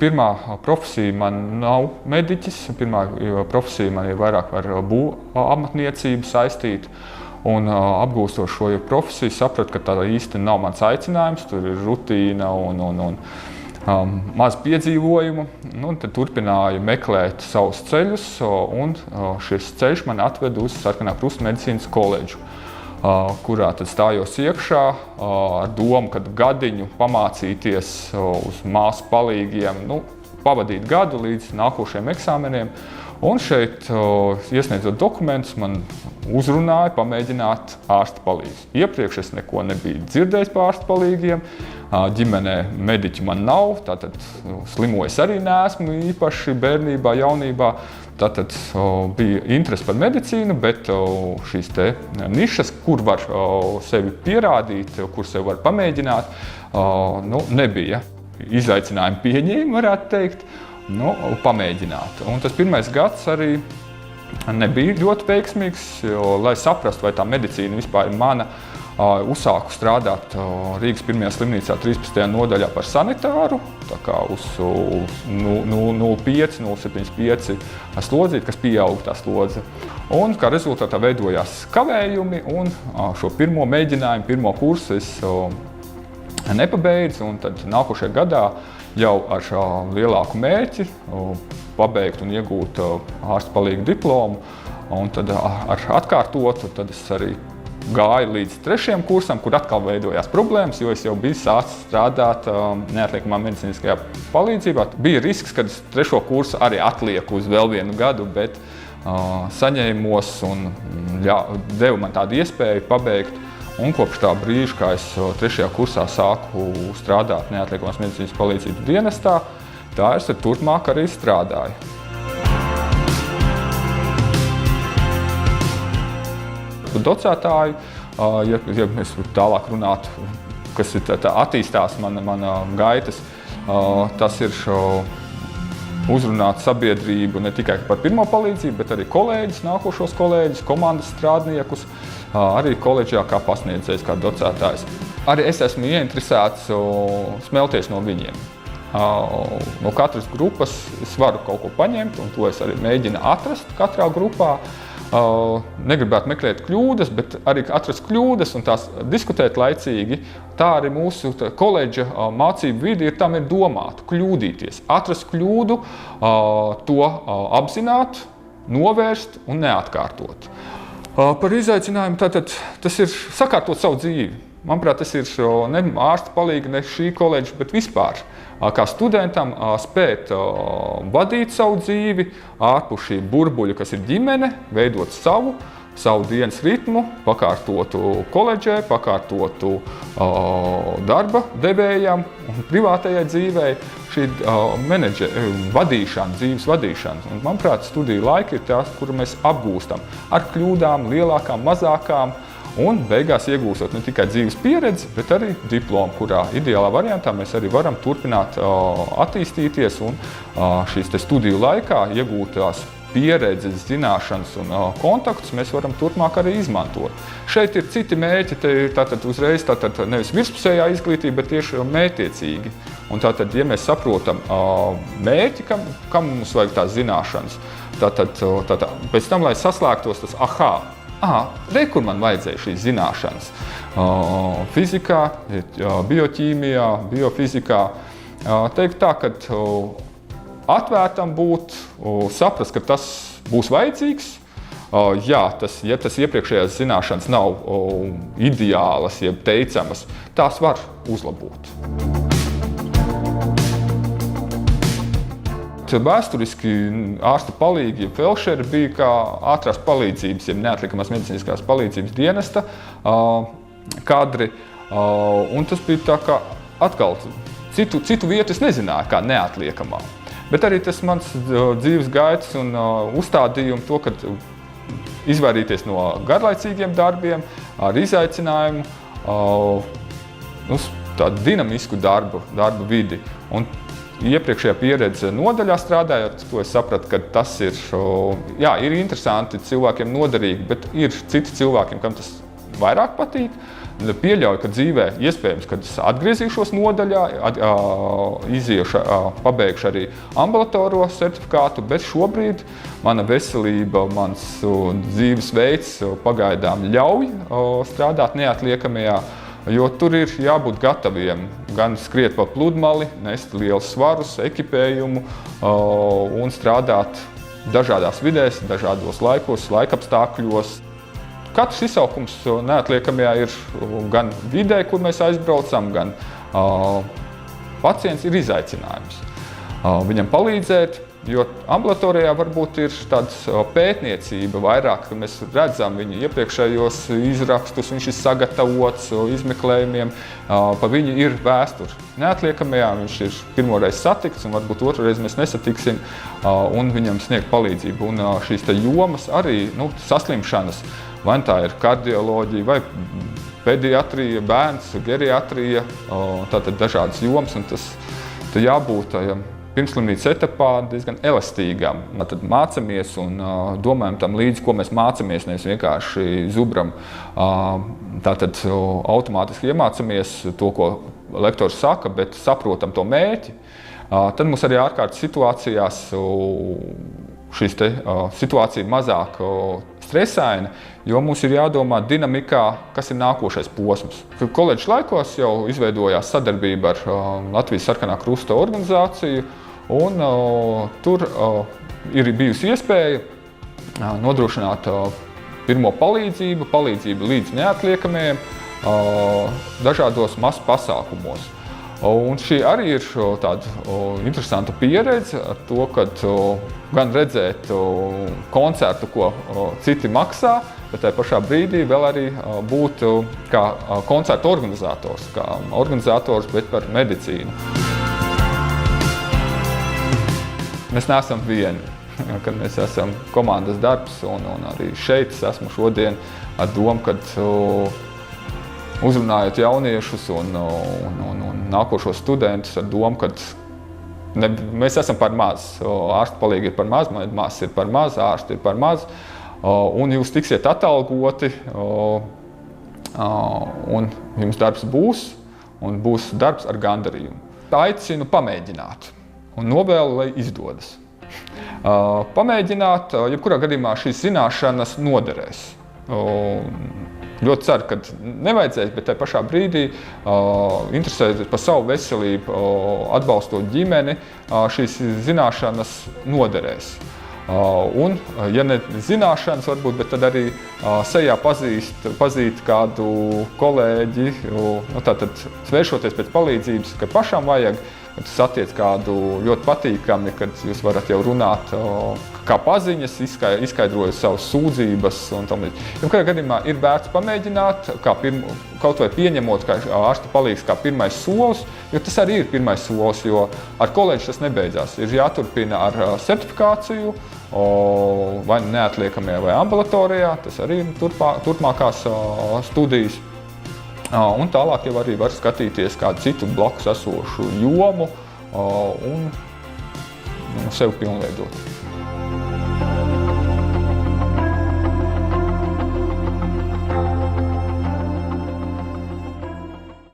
Pirmā profesija man nav mediķis. Pirmā profesija man ir vairāk ar amatniecību saistīta. Un apgūstot šo profesiju, sapratu, ka tā īsti nav mans aicinājums. Tur ir rutīna un maz piedzīvojumu. Tad turpināju meklēt savus ceļus, un šis ceļš man atved uz Sarkanā Krusta medicīnas koledžu, kurā tad stājos iekšā ar domu, kad gadiņu pamācīties uz māsu palīgiem, pavadīt gadu līdz nākošajiem eksāmeniem. Un šeit, iesniedzot dokumentus, man uzrunāja pamēģināt ārsta palīgus. Iepriekš es neko nebiju dzirdējis par ārsta palīgiem. Ģimenē mediķi man nav, tātad slimojis arī neesmu īpaši bērnībā, jaunībā. Tātad bija interese par medicīnu, bet šīs te nišas, kur var sevi pierādīt, kur sevi var pamēģināt, nebija. Izaicinājumu pieņēma, varētu teikt, pamēģināt. Un tas pirmais gads arī nebija ļoti veiksmīgs, jo, lai saprastu, vai tā medicīna vispār ir mana, uzsāku strādāt Rīgas pirmajā slimnīcā 13. nodaļā par sanitāru, tā kā uz 0,5, 0,75 slodzīti, kas pieauga tā slodze. Un kā rezultātā veidojās kavējumi, un šo pirmo mēģinājumu, pirmo kursu es nepabeidzu, un tad nākošajā gadā jau ar lielāku mērķi pabeigt un iegūt ārsta palīga diplomu, un tad ar atkārtotu, tad es arī gāju līdz 3. kursam, kur atkal veidojās problēmas, jo es jau biju sācis strādāt neatliekamā medicīniskajā palīdzībā. Bija risks, ka es 3. kursu arī atlieku uz vēl vienu gadu, bet saņēmos un deva man tādu iespēju pabeigt. Un kopš tā brīža, kā es 3. kursā sāku strādāt neatliekamās medicīnas palīdzības dienestā, tā es turpmāk arī strādāju. Docētāju, ja mēs tālāk runātu, kas ir tā attīstās mana gaitas, tas ir uzrunāt sabiedrību ne tikai par pirmo palīdzību, bet arī kolēģis, nākošos kolēģis, komandas strādniekus, arī koledžā kā pasniedzējs, kā docētājs. Arī es esmu ieinteresēts smelties no viņiem. No katras grupas es varu kaut ko paņemt, un to es arī mēģinu atrast katrā grupā. Negribētu meklēt kļūdas, bet arī atrast kļūdas un tās diskutēt laicīgi. Tā arī mūsu koledža mācību vide tam ir domāta, kļūdīties. Atrast kļūdu, to apzināt, novērst un neatkārtot. Par izaicinājumu tātad tas ir sakārtot savu dzīvi. Manuprāt, tas ir ne ārsta palīga, ne šī koledža, bet vispār. Kā studentam spēt vadīt savu dzīvi ārpus šī burbuļa, kas ir ģimene, veidot savu dienas ritmu, pakārtotu koledžai, pakārtotu darba devējam un privātajai dzīvei, šī vadīšana, dzīves vadīšana. Un, manuprāt, studiju laika ir tās, kuru mēs apgūstam ar kļūdām, lielākām, mazākām, un beigās iegūstot ne tikai dzīves pieredzi, bet arī diplomu, kurā ideālā variantā mēs arī varam turpināt attīstīties un šīs studiju laikā iegūtās pieredzes, zināšanas un kontaktus mēs varam turpmāk arī izmantot. Šeit ir citi mērķi, tātad uzreiz nevis virspusējā izglītība, bet tieši mērķtiecīgi. Un tātad, ja mēs saprotam mērķi, kam mums vajag tās zināšanas, tātad pēc tam, lai saslēgtos tas kur man vajadzēja šīs zināšanas. Fizikā, bioķīmijā, biofizikā. Teikt tā, ka atvērtam būt, saprast, ka tas būs vajadzīgs. Ja tas iepriekšējās zināšanas nav ideālas, jeb teicamas, tās var uzlabot. Vēsturiski ārsta palīgi, felšeri bija kā ātrās palīdzības, jeb neatliekamās medicīniskās palīdzības dienesta kadri. Un tas bija tā kā atkal citu vietu es nezināju kā neatliekamā. Bet arī tas mans dzīves gaitas un uzstādījumi to, ka izvairīties no garlaicīgiem darbiem, ar izaicinājumu, tādu dinamisku darbu vidi. Un iepriekšējā pieredze nodaļā strādājot, to es sapratu, ka tas ir interesanti, cilvēkiem noderīgi, bet ir citi cilvēkiem, kam tas vairāk patīk. Pieļauju, ka dzīvē iespējams, kad es atgriezīšos nodaļā, pabeigšu arī ambulatorisko certifikātu, bet šobrīd mana veselība, mans dzīvesveids pagaidām ļauj strādāt neatliekamajā, jo tur ir jābūt gataviem gan skriet pa pludmali, nest lielus svarus, ekipējumu un strādāt dažādās vidēs, dažādos laikos, laikapstākļos. Katrs izsaukums neatliekamajā ir gan vidē, kur mēs aizbraucam, gan pacients ir izaicinājums. Viņam palīdzēt, jo ambulatorijā varbūt ir tāda pētniecība vairāk, ka mēs redzam viņu iepriekšējos izrakstus, viņš ir sagatavots izmeklējumiem, pa viņu ir vēsture. Neatliekamajā viņš ir pirmoreiz satikts, un varbūt otrreiz mēs nesatiksim, un viņam sniegt palīdzību. Un šīs te jomas arī, saslimšanas, vai tā ir kardioloģija, vai pediatrija, bērns, geriatrija, tātad dažādas jomas, un tas jābūt pirmslimnīcas etapā diezgan elastīgām. Tad mācamies un domājam tam līdzi, ko mēs mācamies, nevis vienkārši zubram. Tātad automātiski iemācamies to, ko lektors saka, bet saprotam to mērķi. Tad mums arī ārkārtas situācijās šīs situācija mazāk stresaina, jo mums ir jādomā dinamikā, kas ir nākošais posms. Koledžas laikos jau izveidojās sadarbība ar Latvijas Sarkanā Krusta organizāciju, un tur ir bijusi iespēja nodrošināt pirmo palīdzību līdz neatliekamajiem dažādos masu pasākumos. Un šī arī ir tāda interesanta pieredze ar to, kad gan redzēt koncertu, ko citi maksā, bet tajā pašā brīdī vēl arī būt kā koncertu organizators, bet par medicīnu. Mēs neesam vieni, kad mēs esam komandas darbs, un arī šeit es esmu šodien ar domu, kad uzrunājot jauniešus un nākošos studentus ar domu, ka mēs esam par maz. Ārsta palīgi ir par maz, māsas ir par maz, ārsti ir par maz. Un jūs tiksiet atalgoti, un jums darbs būs, un būs darbs ar gandarījumu. Aicinu pamēģināt un novēlu, lai izdodas. Pamēģināt, jebkurā gadījumā šīs zināšanas noderēs. Ļoti ceru, ka nevajadzēs, bet tajā pašā brīdī interesēties par savu veselību, atbalstot ģimeni, šīs zināšanas noderēs. Un, ja ne zināšanas varbūt, bet tad arī sejā pazīt kādu kolēģi, tātad svēršoties pēc palīdzības, ka pašam vajag, kad satiec kādu ļoti patīkami, kad jūs varat jau runāt kā paziņas, izskaidrojot savas sūdzības un tam līdzīgi. Jebkurā gadījumā ir vērts pamēģināt, kaut vai pieņemot, kā ārsta palīgs kā pirmais solis, jo tas arī ir pirmais solis, jo ar koledžu tas nebeidzās. Ir jāturpina ar certifikāciju, vai neatliekamajā vai ambulatorijā, tas arī ir turpmākās studijas. Un tālāk jau arī var skatīties kādu citu blakus esošu jomu un sevi pilnveidot.